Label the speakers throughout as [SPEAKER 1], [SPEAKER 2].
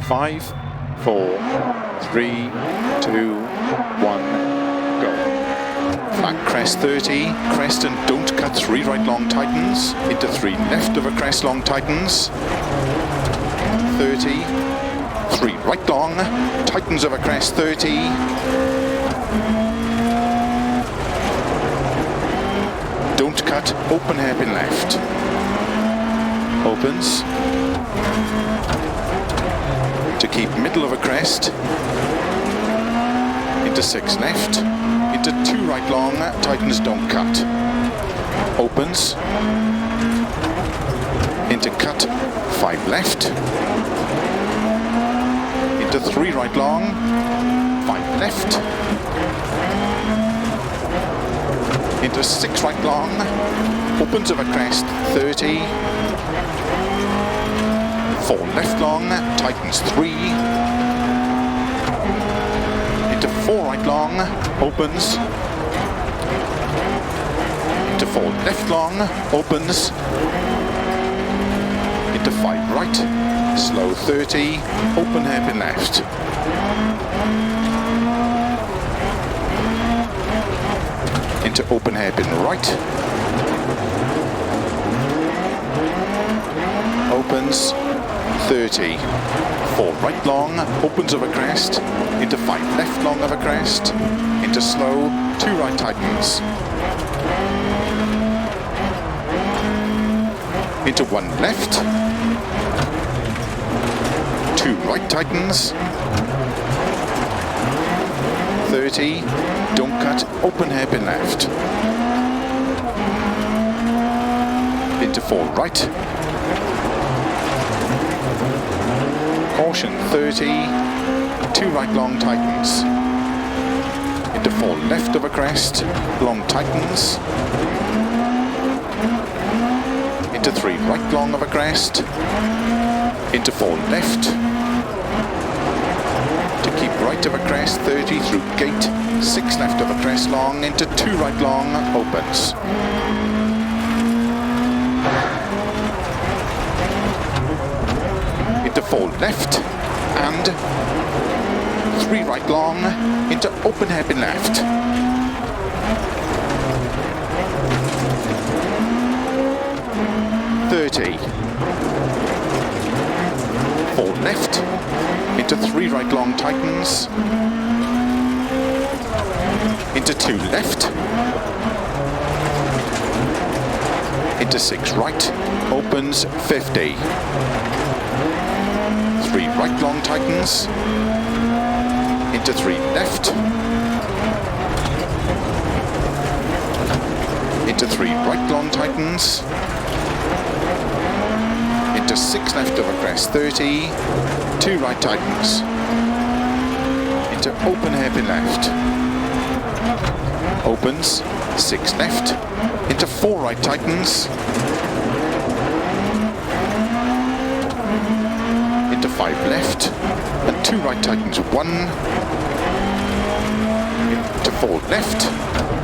[SPEAKER 1] 5, 4, 3, 2, 1, go. Flat crest 30, crest and don't cut 3 right long tightens, into 3 left of a crest long tightens, 30, 3 right long, tightens of a crest 30, don't cut, open hairpin left, opens, to keep middle of a crest, into 6 left, into 2 right long, tightens don't cut, opens, into cut, 5 left, into 3 right long, 5 left, into 6 right long, opens of a crest, 30, 4 left long, tightens 3, into 4 right long, opens, into 4 left long, opens, into 5 right, slow 30, open hairpin left. Into open hairpin right, opens, 30, 4 right long, opens of a crest, into 5 left long of a crest, into slow, 2 right tightens, into 1 left, 2 right tightens, 30, don't cut, open hairpin left, into 4 right, caution 30, 2 right long tightens, into 4 left of a crest, long tightens, into 3 right long of a crest, into 4 left, to keep right of a crest, 30 through gate, 6 left of a crest long, into 2 right long, opens. Into 4 left, and 3 right long, into open hairpin left. .30. 4 left, into 3 right long tightens, into 2 left, into 6 right, opens 50. 3 right long tightens, into 3 left, into 3 right long tightens, into 6 left of a crest 30, 2 right tightens, into open hairpin left, opens, 6 left, into 4 right tightens, into 5 left, and 2 right tightens 1, into 4 left,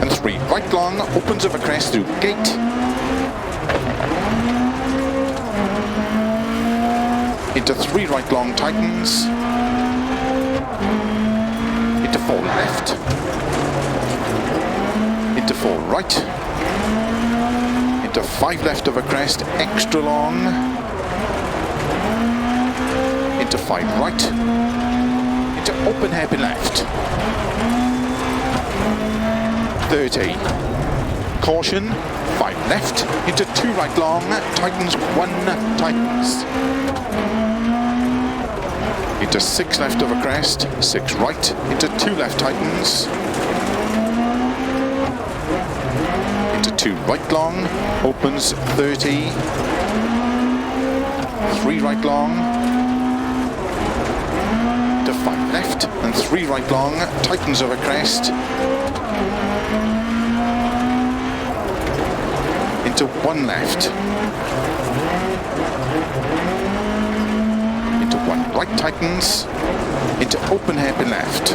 [SPEAKER 1] and 3 right long, opens of a crest through gate, into 3 right long tightens, into 4 left, into 4 right, into 5 left of a crest, extra long, into 5 right, into open hairpin left, 30, caution, 5 left, into 2 right long, tightens 1, tightens, into 6 left of a crest, 6 right, into 2 left tightens, into 2 right long, opens 30, 3 right long, into 5 left, and 3 right long, tightens of a crest, into 1 left, into 1 right tightens, into open hairpin left,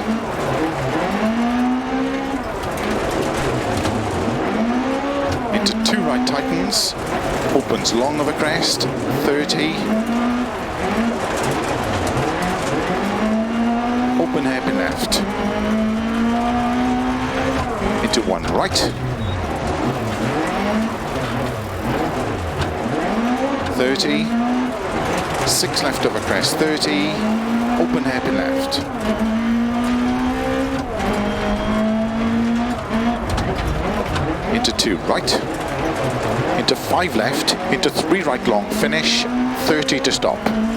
[SPEAKER 1] into 2 right tightens, opens long of a crest, 30, hairpin left, into 1 right, 30, 6 left over crest 30, open hairpin left, into 2 right, into 5 left, into 3 right long finish, 30 to stop.